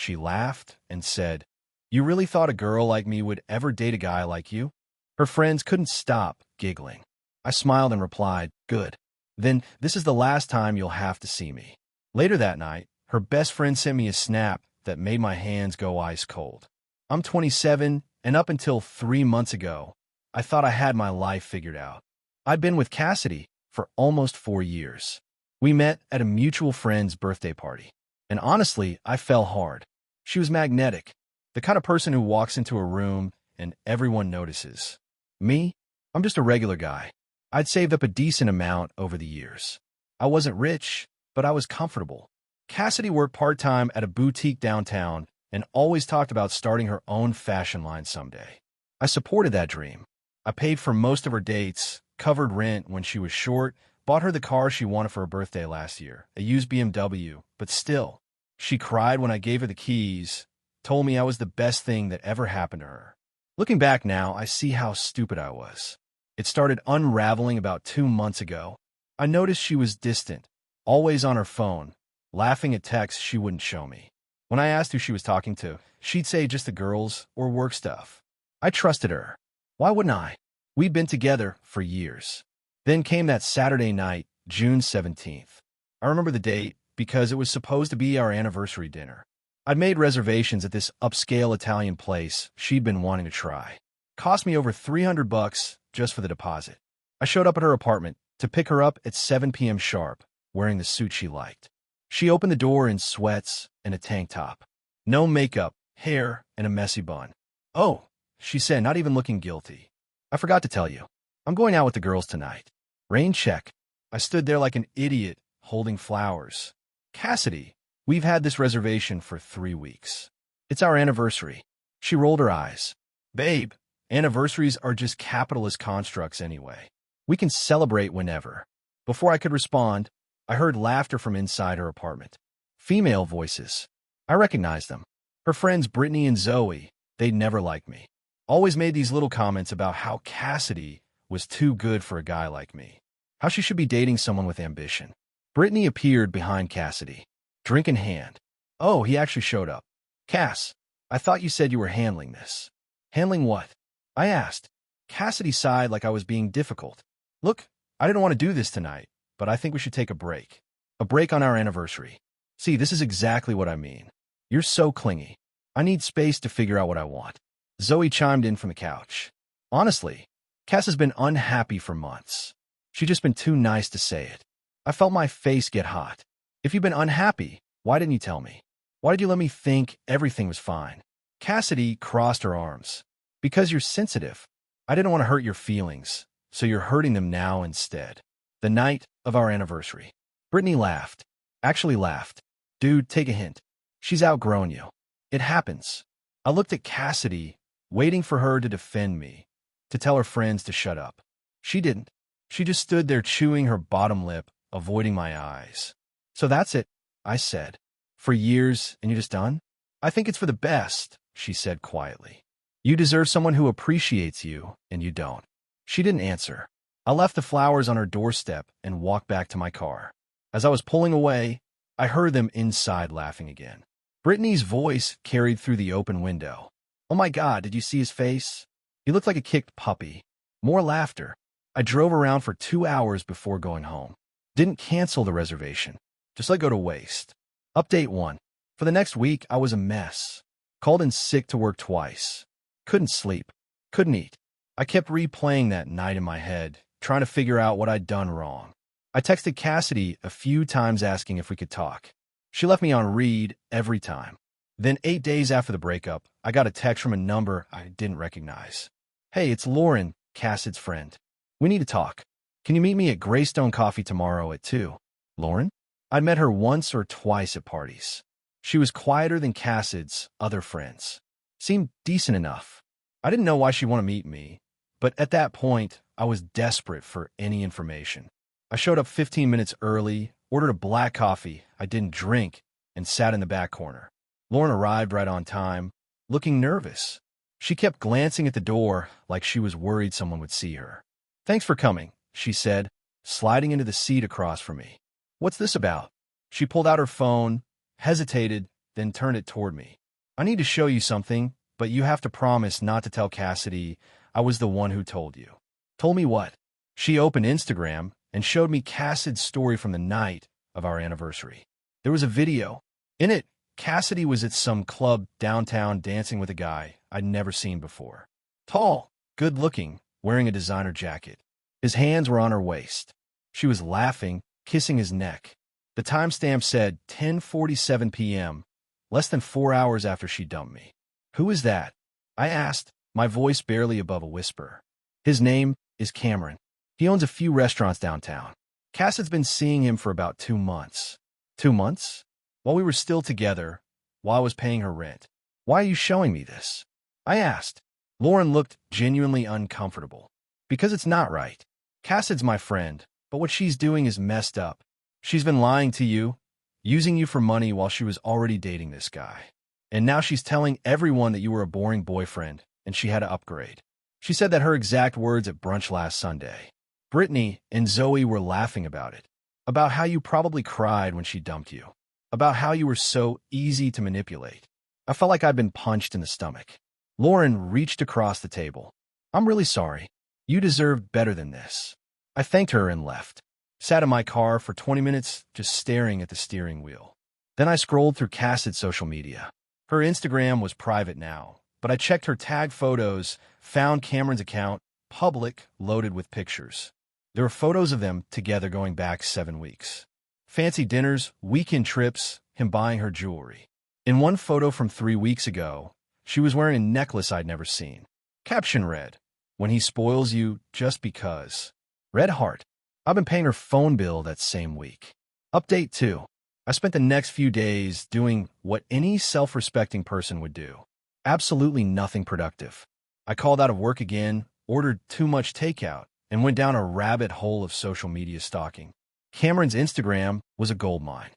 She laughed and said, "You really thought a girl like me would ever date a guy like you?" Her friends couldn't stop giggling. I smiled and replied, "Good. Then this is the last time you'll have to see me." Later that night, her best friend sent me a snap that made my hands go ice cold. I'm 27, and up until 3 months ago, I thought I had my life figured out. I'd been with Cassidy for almost 4 years. We met at a mutual friend's birthday party. And honestly, I fell hard. She was magnetic, the kind of person who walks into a room and everyone notices. Me? I'm just a regular guy. I'd saved up a decent amount over the years. I wasn't rich, but I was comfortable. Cassidy worked part-time at a boutique downtown and always talked about starting her own fashion line someday. I supported that dream. I paid for most of her dates, covered rent when she was short, bought her the car she wanted for her birthday last year, a used BMW, but still, she cried when I gave her the keys, told me I was the best thing that ever happened to her. Looking back now, I see how stupid I was. It started unraveling about 2 months ago. I noticed she was distant, always on her phone, laughing at texts she wouldn't show me. When I asked who she was talking to, she'd say just the girls or work stuff. I trusted her. Why wouldn't I? We'd been together for years. Then came that Saturday night, June 17th. I remember the date because it was supposed to be our anniversary dinner. I'd made reservations at this upscale Italian place she'd been wanting to try. Cost me over $300 just for the deposit. I showed up at her apartment to pick her up at 7 p.m. sharp, wearing the suit she liked. She opened the door in sweats and a tank top. No makeup, hair, and a messy bun. "Oh," she said, not even looking guilty. "I forgot to tell you. I'm going out with the girls tonight." Rain check. I stood there like an idiot, holding flowers. "Cassidy, we've had this reservation for 3 weeks. It's our anniversary." She rolled her eyes. "Babe, anniversaries are just capitalist constructs anyway. We can celebrate whenever." Before I could respond, I heard laughter from inside her apartment. Female voices. I recognized them. Her friends Brittany and Zoe. They'd never liked me. Always made these little comments about how Cassidy was too good for a guy like me. How she should be dating someone with ambition. Brittany appeared behind Cassidy, drink in hand. Oh, he actually showed up. "Cass, I thought you said you were handling this." "Handling what?" I asked. Cassidy sighed like I was being difficult. "Look, I didn't want to do this tonight, but I think we should take a break. A break on our anniversary. See, this is exactly what I mean. You're so clingy. I need space to figure out what I want." Zoe chimed in from the couch. "Honestly, Cass has been unhappy for months. She's just been too nice to say it." I felt my face get hot. "If you've been unhappy, why didn't you tell me? Why did you let me think everything was fine?" Cassidy crossed her arms. "Because you're sensitive. I didn't want to hurt your feelings, so you're hurting them now instead." The night of our anniversary. Brittany laughed. Actually laughed. "Dude, take a hint. She's outgrown you. It happens." I looked at Cassidy, waiting for her to defend me, to tell her friends to shut up. She didn't. She just stood there chewing her bottom lip, avoiding my eyes. "So that's it," I said. "For years, and you're just done?" "I think it's for the best," she said quietly. "You deserve someone who appreciates you, and you don't." She didn't answer. I left the flowers on her doorstep and walked back to my car. As I was pulling away, I heard them inside laughing again. Brittany's voice carried through the open window. "Oh my God, did you see his face? He looked like a kicked puppy." More laughter. I drove around for 2 hours before going home. Didn't cancel the reservation. Just let go to waste. Update 1. For the next week, I was a mess. Called in sick to work twice. Couldn't sleep. Couldn't eat. I kept replaying that night in my head, trying to figure out what I'd done wrong. I texted Cassidy a few times asking if we could talk. She left me on read every time. Then 8 days after the breakup, I got a text from a number I didn't recognize. "Hey, it's Lauren, Cassidy's friend. We need to talk. Can you meet me at Greystone Coffee tomorrow at 2? Lauren? I'd met her once or twice at parties. She was quieter than Cassidy's other friends. Seemed decent enough. I didn't know why she wanted to meet me, but at that point, I was desperate for any information. I showed up 15 minutes early, ordered a black coffee I didn't drink, and sat in the back corner. Lauren arrived right on time, looking nervous. She kept glancing at the door like she was worried someone would see her. "Thanks for coming," she said, sliding into the seat across from me. "What's this about?" She pulled out her phone, hesitated, then turned it toward me. I need to show you something, but you have to promise not to tell Cassidy I was the one who told you. Told me what? She opened Instagram and showed me Cassidy's story from the night of our anniversary. There was a video. In it, Cassidy was at some club downtown dancing with a guy I'd never seen before. Tall, good-looking, wearing a designer jacket. His hands were on her waist. She was laughing, kissing his neck. The timestamp said 10:47 p.m., less than 4 hours after she dumped me. Who is that? I asked, my voice barely above a whisper. His name is Cameron. He owns a few restaurants downtown. Cassidy's been seeing him for about 2 months. 2 months? While we were still together, while I was paying her rent. Why are you showing me this? I asked. Lauren looked genuinely uncomfortable. Because it's not right. Cassidy's my friend, but what she's doing is messed up. She's been lying to you, using you for money while she was already dating this guy. And now she's telling everyone that you were a boring boyfriend and she had to upgrade. She said that her exact words at brunch last Sunday. Brittany and Zoe were laughing about it, about how you probably cried when she dumped you, about how you were so easy to manipulate. I felt like I'd been punched in the stomach. Lauren reached across the table. I'm really sorry. You deserved better than this. I thanked her and left. Sat in my car for 20 minutes just staring at the steering wheel. Then I scrolled through Cassidy's social media. Her Instagram was private now, but I checked her tag photos, found Cameron's account, public, loaded with pictures. There were photos of them together going back 7 weeks. Fancy dinners, weekend trips, him buying her jewelry. In one photo from 3 weeks ago, she was wearing a necklace I'd never seen. Caption read, "When he spoils you just because." Red heart. I've been paying her phone bill that same week. Update 2. I spent the next few days doing what any self-respecting person would do. Absolutely nothing productive. I called out of work again, ordered too much takeout, and went down a rabbit hole of social media stalking. Cameron's Instagram was a goldmine.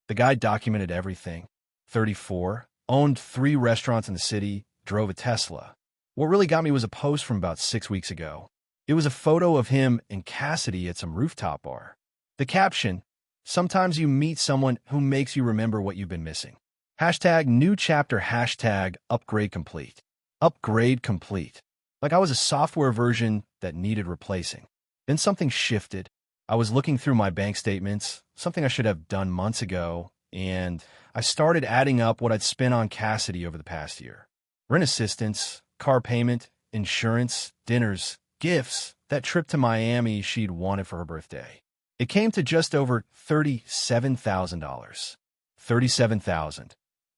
The guy documented everything. 34, owned 3 restaurants in the city, drove a Tesla. What really got me was a post from about 6 weeks ago. It was a photo of him and Cassidy at some rooftop bar. The caption, "Sometimes you meet someone who makes you remember what you've been missing." Hashtag new chapter, hashtag upgrade complete. Upgrade complete. Like I was a software version that needed replacing. Then something shifted. I was looking through my bank statements, something I should have done months ago, and I started adding up what I'd spent on Cassidy over the past year. Rent assistance, car payment, insurance, dinners, gifts, that trip to Miami she'd wanted for her birthday. It came to just over $37,000. $37,000.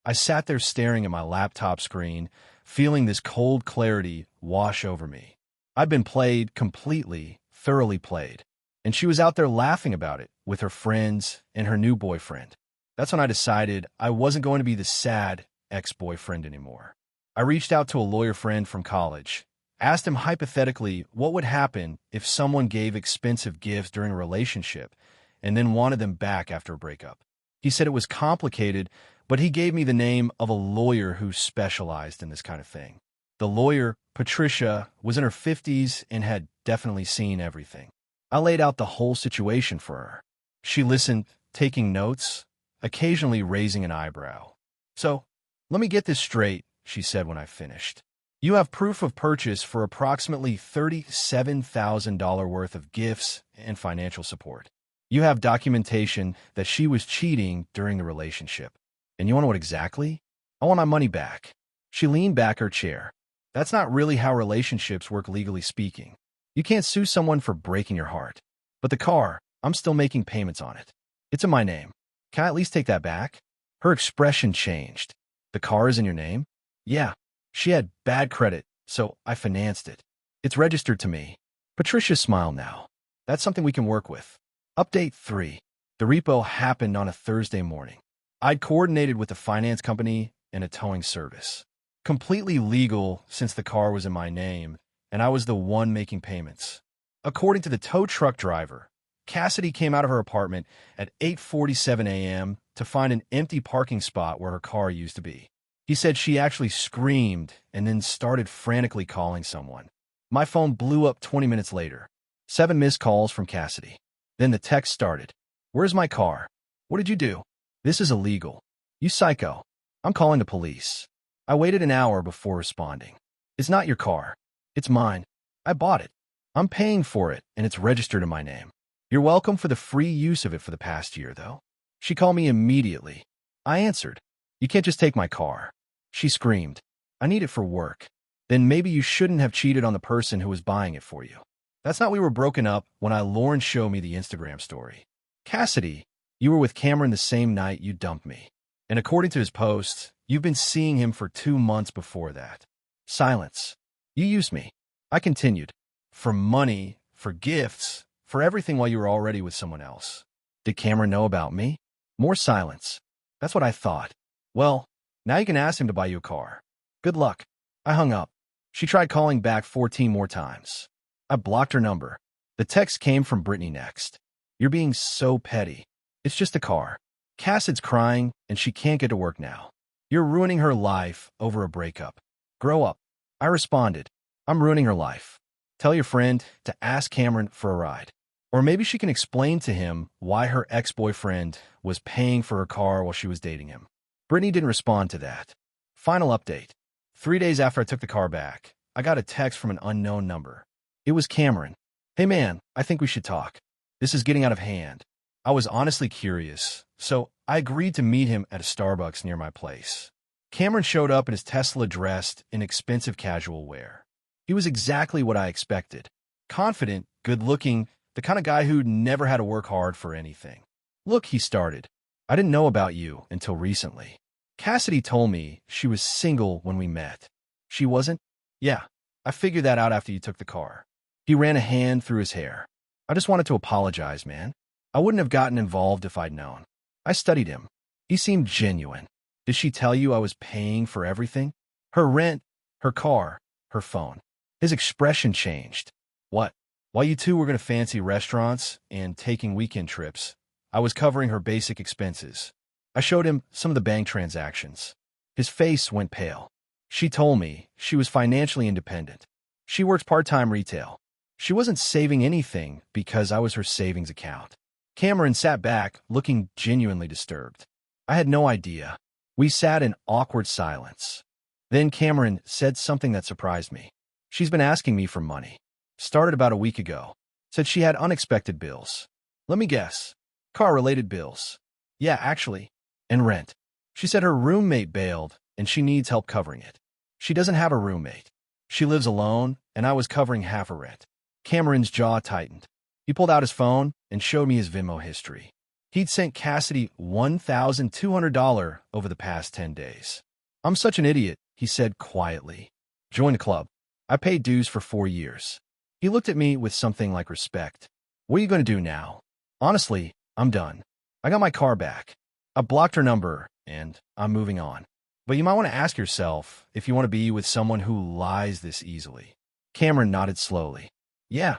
I sat there staring at my laptop screen, feeling this cold clarity wash over me. I'd been played completely, thoroughly played. And she was out there laughing about it with her friends and her new boyfriend. That's when I decided I wasn't going to be the sad ex-boyfriend anymore. I reached out to a lawyer friend from college, asked him hypothetically what would happen if someone gave expensive gifts during a relationship and then wanted them back after a breakup. He said it was complicated, but he gave me the name of a lawyer who specialized in this kind of thing. The lawyer, Patricia, was in her 50s and had definitely seen everything. I laid out the whole situation for her. She listened, taking notes, occasionally raising an eyebrow. "So, let me get this straight," she said when I finished. "You have proof of purchase for approximately $37,000 worth of gifts and financial support. You have documentation that she was cheating during the relationship. And you want to know what exactly? I want my money back." She leaned back her chair. "That's not really how relationships work legally speaking. You can't sue someone for breaking your heart. But the car, I'm still making payments on it. It's in my name. Can I at least take that back?" Her expression changed. "The car is in your name?" "Yeah. She had bad credit, so I financed it. It's registered to me." Patricia smiled now. "That's something we can work with." Update 3. The repo happened on a Thursday morning. I'd coordinated with a finance company and a towing service. Completely legal since the car was in my name, and I was the one making payments. According to the tow truck driver, Cassidy came out of her apartment at 8:47 a.m. to find an empty parking spot where her car used to be. He said she actually screamed and then started frantically calling someone. My phone blew up 20 minutes later. 7 missed calls from Cassidy. Then the text started. "Where's my car? What did you do? This is illegal. You psycho. I'm calling the police. I waited an hour before responding. It's not your car. It's mine. I bought it. I'm paying for it, and it's registered in my name. You're welcome for the free use of it for the past year, though. She called me immediately. I answered. You can't just take my car. She screamed. I need it for work. Then maybe you shouldn't have cheated on the person who was buying it for you. That's not we were broken up when Lauren showed me the Instagram story. Cassidy, you were with Cameron the same night you dumped me. And according to his posts, you've been seeing him for 2 months before that. Silence. You used me. I continued. For money, for gifts, for everything while you were already with someone else. Did Cameron know about me? More silence. That's what I thought. Well, now you can ask him to buy you a car. Good luck. I hung up. She tried calling back 14 more times. I blocked her number. The text came from Brittany next. You're being so petty. It's just a car. Cassid's crying, and she can't get to work now. You're ruining her life over a breakup. Grow up. I responded. I'm ruining her life. Tell your friend to ask Cameron for a ride. Or maybe she can explain to him why her ex-boyfriend was paying for her car while she was dating him. Brittany didn't respond to that. Final update. 3 days after I took the car back, I got a text from an unknown number. It was Cameron. Hey man, I think we should talk. This is getting out of hand. I was honestly curious, so I agreed to meet him at a Starbucks near my place. Cameron showed up in his Tesla dressed in expensive casual wear. He was exactly what I expected. Confident, good-looking, the kind of guy who'd never had to work hard for anything. Look, he started. I didn't know about you until recently. Cassidy told me she was single when we met. She wasn't? Yeah, I figured that out after you took the car. He ran a hand through his hair. I just wanted to apologize, man. I wouldn't have gotten involved if I'd known. I studied him. He seemed genuine. Did she tell you I was paying for everything? Her rent, her car, her phone. His expression changed. What? While you two were going to fancy restaurants and taking weekend trips, I was covering her basic expenses. I showed him some of the bank transactions. His face went pale. She told me she was financially independent. She worked part-time retail. She wasn't saving anything because I was her savings account. Cameron sat back, looking genuinely disturbed. I had no idea. We sat in awkward silence. Then Cameron said something that surprised me. She's been asking me for money. Started about a week ago. Said she had unexpected bills. Let me guess. Car-related bills. Yeah, actually. And rent. She said her roommate bailed, and she needs help covering it. She doesn't have a roommate. She lives alone, and I was covering half her rent. Cameron's jaw tightened. He pulled out his phone and showed me his Venmo history. He'd sent Cassidy $1,200 over the past 10 days. I'm such an idiot, he said quietly. Join the club. I paid dues for 4 years. He looked at me with something like respect. What are you going to do now? Honestly, I'm done. I got my car back. I blocked her number, and I'm moving on. But you might want to ask yourself if you want to be with someone who lies this easily. Cameron nodded slowly. Yeah,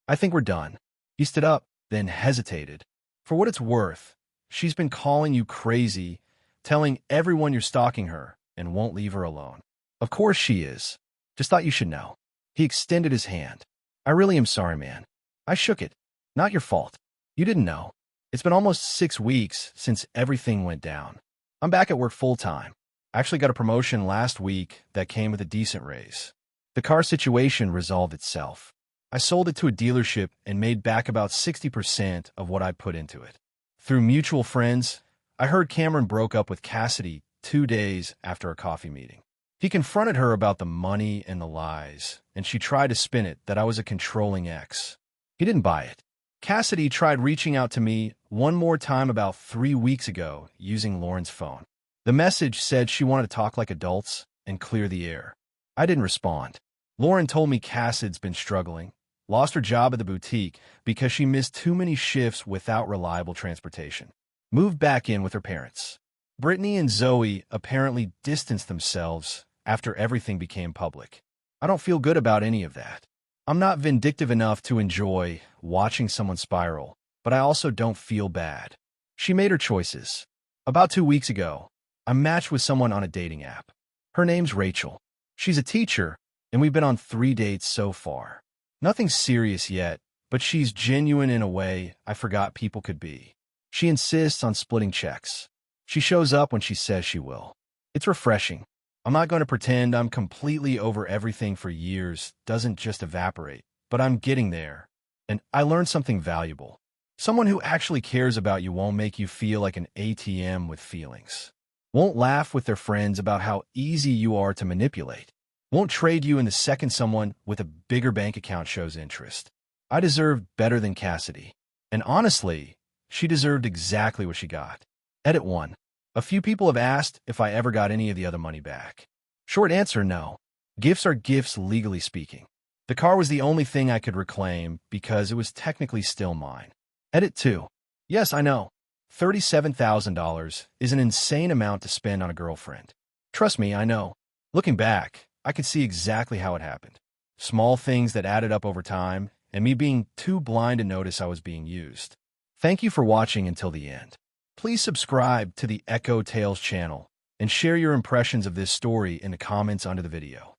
I think we're done. He stood up, then hesitated. For what it's worth, she's been calling you crazy, telling everyone you're stalking her, and won't leave her alone. Of course she is. Just thought you should know. He extended his hand. I really am sorry, man. I shook it. Not your fault. You didn't know. It's been almost 6 weeks since everything went down. I'm back at work full-time. I actually got a promotion last week that came with a decent raise. The car situation resolved itself. I sold it to a dealership and made back about 60% of what I put into it. Through mutual friends, I heard Cameron broke up with Cassidy 2 days after a coffee meeting. He confronted her about the money and the lies, and she tried to spin it that I was a controlling ex. He didn't buy it. Cassidy tried reaching out to me one more time about 3 weeks ago using Lauren's phone. The message said she wanted to talk like adults and clear the air. I didn't respond. Lauren told me Cassid's been struggling, lost her job at the boutique because she missed too many shifts without reliable transportation. Moved back in with her parents. Brittany and Zoe apparently distanced themselves after everything became public. I don't feel good about any of that. I'm not vindictive enough to enjoy watching someone spiral, but I also don't feel bad. She made her choices. About 2 weeks ago, I matched with someone on a dating app. Her name's Rachel. She's a teacher, and we've been on 3 dates so far. Nothing serious yet, but she's genuine in a way I forgot people could be. She insists on splitting checks. She shows up when she says she will. It's refreshing. I'm not going to pretend I'm completely over everything for years, doesn't just evaporate, but I'm getting there. And I learned something valuable. Someone who actually cares about you won't make you feel like an ATM with feelings. Won't laugh with their friends about how easy you are to manipulate. Won't trade you in the second someone with a bigger bank account shows interest. I deserved better than Cassidy. And honestly, she deserved exactly what she got. Edit 1. A few people have asked if I ever got any of the other money back. Short answer, no. Gifts are gifts legally speaking. The car was the only thing I could reclaim because it was technically still mine. Edit 2. Yes, I know. $37,000 is an insane amount to spend on a girlfriend. Trust me, I know. Looking back, I could see exactly how it happened. Small things that added up over time, and me being too blind to notice I was being used. Thank you for watching until the end. Please subscribe to the Echo Tales channel and share your impressions of this story in the comments under the video.